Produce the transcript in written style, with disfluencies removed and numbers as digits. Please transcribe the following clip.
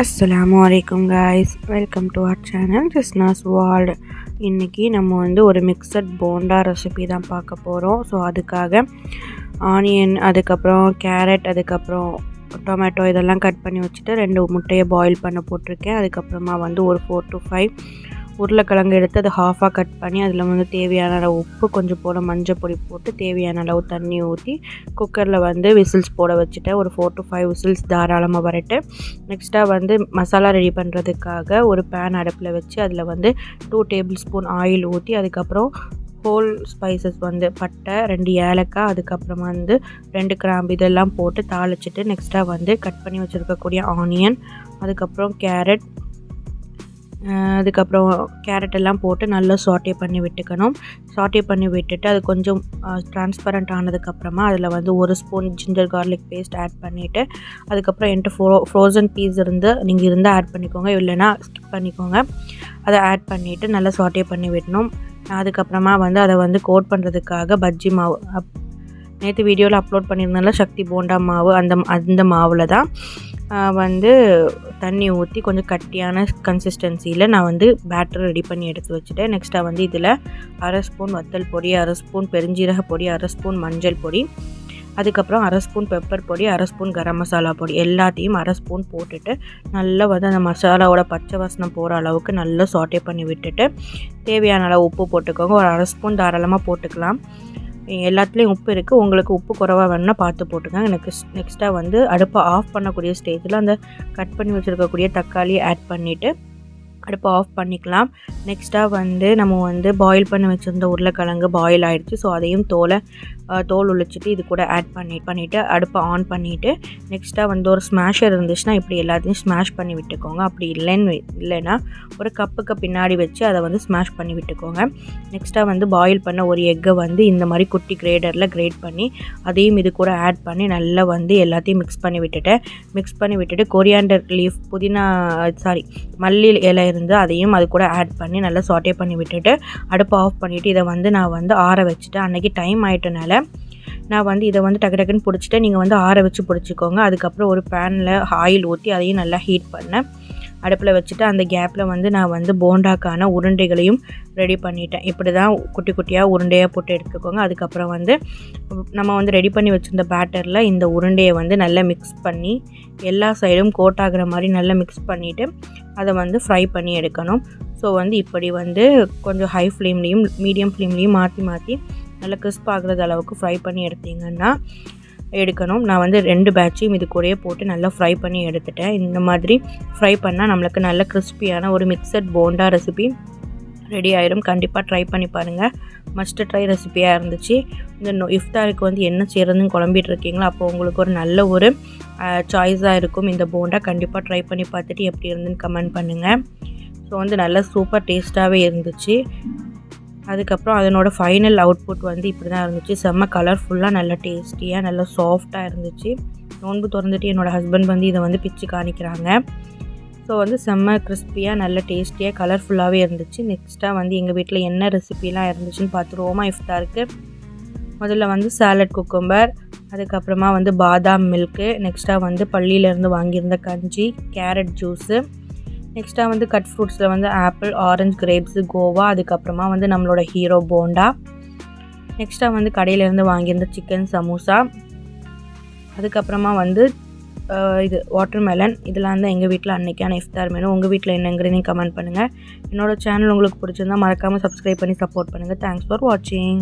Assalamualaikum guys, welcome to our channel Jisna's World. இன்னைக்கு நம்ம வந்து ஒரு மிக்சட் போண்டா ரெசிபி தான் பார்க்க போகிறோம். ஸோ அதுக்காக ஆனியன், அதுக்கப்புறம் கேரட், அதுக்கப்புறம் டொமேட்டோ இதெல்லாம் கட் பண்ணி வச்சுட்டு 2 முட்டையை பாயில் பண்ண போட்டிருக்கேன். அதுக்கப்புறமா வந்து ஒரு 4 to 5 உருளைக்கிழங்கு எடுத்து அதை ஹாஃபாக கட் பண்ணி அதில் வந்து தேவையான அளவு உப்பு, கொஞ்சம் போல் மஞ்சள் பொடி போட்டு தேவையான அளவு தண்ணி ஊற்றி குக்கரில் வந்து விசில்ஸ் போட வச்சுட்டேன். ஒரு 4 to 5 விசில்ஸ் தாராளமாக வரட்டு. நெக்ஸ்ட்டாக வந்து மசாலா ரெடி பண்ணுறதுக்காக ஒரு பேன் அடுப்பில் வச்சு அதில் வந்து 2 டேபிள் ஸ்பூன் ஆயில் ஊற்றி அதுக்கப்புறம் ஹோல் ஸ்பைசஸ் வந்து பட்டை, 2 ஏலக்காய், அதுக்கப்புறமா வந்து 2 கிராம்பு இதெல்லாம் போட்டு தாளிச்சிட்டு நெக்ஸ்ட்டாக வந்து கட் பண்ணி வச்சுருக்கக்கூடிய ஆனியன், அதுக்கப்புறம் கேரட் எல்லாம் போட்டு நல்லா சாட்டே பண்ணி விட்டுக்கணும். சாட்டே பண்ணி விட்டுட்டு அது கொஞ்சம் ட்ரான்ஸ்பரண்ட் ஆனதுக்கப்புறமா அதில் வந்து 1 spoon ginger garlic paste add பண்ணிவிட்டு அதுக்கப்புறம் என்கிட்ட ஃப்ரோசன் பீஸ் நீங்கள் இருந்தால் ஆட் பண்ணிக்கோங்க, இல்லைனா ஸ்கிப் பண்ணிக்கோங்க. அதை ஆட் பண்ணிவிட்டு நல்லா சாட்டே பண்ணி விடணும். அதுக்கப்புறமா வந்து அதை வந்து கோட் பண்ணுறதுக்காக பஜ்ஜி மாவு, நேற்று வீடியோவில் அப்லோட் பண்ணியிருந்தால சக்தி போண்டா மாவு, அந்த மாவில் தான் வந்து தண்ணி ஊற்றி கொஞ்சம் கட்டியான கன்சிஸ்டன்சியில் நான் வந்து பேட்டர் ரெடி பண்ணி எடுத்து வச்சுட்டேன். நெக்ஸ்ட்டாக வந்து இதில் 1/2 ஸ்பூன் வத்தல் பொடி, 1/2 ஸ்பூன் பெருஞ்சீரக பொடி, 1/2 ஸ்பூன் மஞ்சள் பொடி, அதுக்கப்புறம் 1/2 ஸ்பூன் பெப்பர் பொடி, 1/2 ஸ்பூன் கரம் மசாலா பொடி எல்லாத்தையும் 1/2 ஸ்பூன் போட்டுட்டு நல்லா வந்து அந்த மசாலாவோட பச்சை வாசனை போகிற அளவுக்கு நல்லா சாட்டே பண்ணி விட்டுட்டு தேவையான அளவு உப்பு போட்டுக்கோங்க. ஒரு 1/2 ஸ்பூன் தாராளமாக போட்டுக்கலாம். எல்லாத்துலேயும் உப்பு இருக்குது, உங்களுக்கு உப்பு குறைவாக வேணுன்னா பார்த்து போட்டுக்கோங்க. நெக்ஸ்ட்டாக வந்து அடுப்பை ஆஃப் பண்ணக்கூடிய ஸ்டேஜில் அந்த கட் பண்ணி வச்சுருக்கக்கூடிய தக்காளியை ஆட் பண்ணிவிட்டு அடுப்பை ஆஃப் பண்ணிக்கலாம். நெக்ஸ்ட்டாக வந்து நம்ம வந்து பாயில் பண்ணி வச்சுருந்த உருளைக்கிழங்கு பாயில் ஆகிடுச்சு. ஸோ அதையும் தோல் உழிச்சிட்டு இது கூட ஆட் பண்ணிவிட்டு அடுப்பை ஆன் பண்ணிவிட்டு நெக்ஸ்ட்டாக வந்து ஒரு ஸ்மாஷர் இருந்துச்சுன்னா இப்படி எல்லாத்தையும் ஸ்மாஷ் பண்ணி விட்டுக்கோங்க. அப்படி இல்லைன்னா ஒரு கப்புக்கு பின்னாடி வச்சு அதை வந்து ஸ்மாஷ் பண்ணி விட்டுக்கோங்க. நெக்ஸ்ட்டாக வந்து பாயில் பண்ண ஒரு எக்கை வந்து இந்த மாதிரி குட்டி கிரேடரில் கிரேட் பண்ணி அதையும் இது கூட ஆட் பண்ணி நல்லா வந்து எல்லாத்தையும் மிக்ஸ் பண்ணி விட்டுட்டு கொரியாண்டர் லீஃப், மல்லி இலை இருந்து அதையும் அது கூட ஆட் பண்ணி நல்லா சாட்டே பண்ணி விட்டுட்டு அடுப்பை ஆஃப் பண்ணிவிட்டு இதை வந்து நான் வந்து ஆற வச்சுட்டேன். அன்றைக்கி டைம் ஆகிட்டனால நான் வந்து இதை வந்து டக்குன்னு பிடிச்சிட்டு நீங்கள் வந்து ஆற வச்சு பிடிச்சிக்கோங்க. அதுக்கப்புறம் ஒரு பேனில் ஆயில் ஊற்றி அதையும் நல்லா ஹீட் பண்ணேன். அடுப்பில் வச்சுட்டு அந்த கேப்பில் வந்து நான் வந்து போண்டாக்கான உருண்டைகளையும் ரெடி பண்ணிட்டேன். இப்படி தான் குட்டி குட்டியாக உருண்டையாக போட்டு எடுத்துக்கோங்க. அதுக்கப்புறம் வந்து நம்ம வந்து ரெடி பண்ணி வச்சுருந்த பேட்டரில் இந்த உருண்டையை வந்து நல்லா மிக்ஸ் பண்ணி எல்லா சைடும் கோட் ஆகிற மாதிரி நல்லா மிக்ஸ் பண்ணிவிட்டு அதை வந்து ஃப்ரை பண்ணி எடுக்கணும். ஸோ வந்து இப்படி வந்து கொஞ்சம் ஹை ஃப்ளேம்லேயும் மீடியம் ஃப்ளேம்லேயும் மாற்றி நல்லா கிறிஸ்ப் ஆகுறது அளவுக்கு ஃப்ரை பண்ணி எடுக்கணும். நான் வந்து 2 பேட்சையும் இது கூடயே போட்டு நல்லா ஃப்ரை பண்ணி எடுத்துட்டேன். இந்த மாதிரி ஃப்ரை பண்ணால் நம்மளுக்கு நல்ல கிறிஸ்பியான ஒரு மிக்சட் போண்டா ரெசிபி ரெடி ஆயிடும். கண்டிப்பாக ட்ரை பண்ணி பாருங்கள். மஸ்ட் ட்ரை ரெசிபியாக இருந்துச்சு. இந்த இஃப்தாருக்கு வந்து என்ன செய்கிறதுன்னு குழம்பிட்டு இருக்கீங்களோ அப்போ உங்களுக்கு ஒரு நல்ல ஒரு சாய்ஸாக இருக்கும் இந்த போண்டா. கண்டிப்பாக ட்ரை பண்ணி பார்த்துட்டு எப்படி இருந்துன்னு கமெண்ட் பண்ணுங்கள். ஸோ வந்து நல்லா சூப்பர் டேஸ்ட்டாகவே இருந்துச்சு. அதுக்கப்புறம் அதனோட ஃபைனல் அவுட்புட் வந்து இப்படி தான் இருந்துச்சு. செம்ம கலர்ஃபுல்லாக நல்ல டேஸ்டியாக நல்லா சாஃப்டாக இருந்துச்சு. நோன்பு திறந்துட்டு என்னோடய ஹஸ்பண்ட் வந்து இதை வந்து பிச்சு காணிக்கிறாங்க. ஸோ வந்து செம்ம கிறிஸ்பியாக நல்ல டேஸ்டியாக கலர்ஃபுல்லாகவே இருந்துச்சு. நெக்ஸ்ட்டாக வந்து எங்கள் வீட்டில் என்ன ரெசிபிலாம் இருந்துச்சுன்னு பார்த்துருவோமா இஃப்தாருக்கு. முதல்ல வந்து சாலட் குக்கும்பர், அதுக்கப்புறமா வந்து பாதாம் மில்க்கு, நெக்ஸ்ட்டாக வந்து பள்ளியிலேருந்து வாங்கியிருந்த கஞ்சி, கேரட் ஜூஸு, நெக்ஸ்ட்டாக வந்து கட் ஃப்ரூட்ஸில் வந்து ஆப்பிள், ஆரஞ்சு, கிரேப்ஸு, கோவா, அதுக்கப்புறமா வந்து நம்மளோட ஹீரோ போண்டா, நெக்ஸ்ட்டாக வந்து கடையிலேருந்து வாங்கியிருந்த சிக்கன் சமோசா, அதுக்கப்புறமா வந்து இது வாட்டர்மெலன். இதெல்லாம் தான் எங்கள் வீட்டில் அன்றைக்கான இஃப்தார் மெனு. உங்கள் வீட்டில் என்னங்கிறதையும் கமெண்ட் பண்ணுங்கள். என்னோடய சேனல் உங்களுக்கு பிடிச்சிருந்தால் மறக்காமல் சப்ஸ்கிரைப் பண்ணி சப்போர்ட் பண்ணுங்கள். தேங்க்ஸ் ஃபார் வாட்சிங்.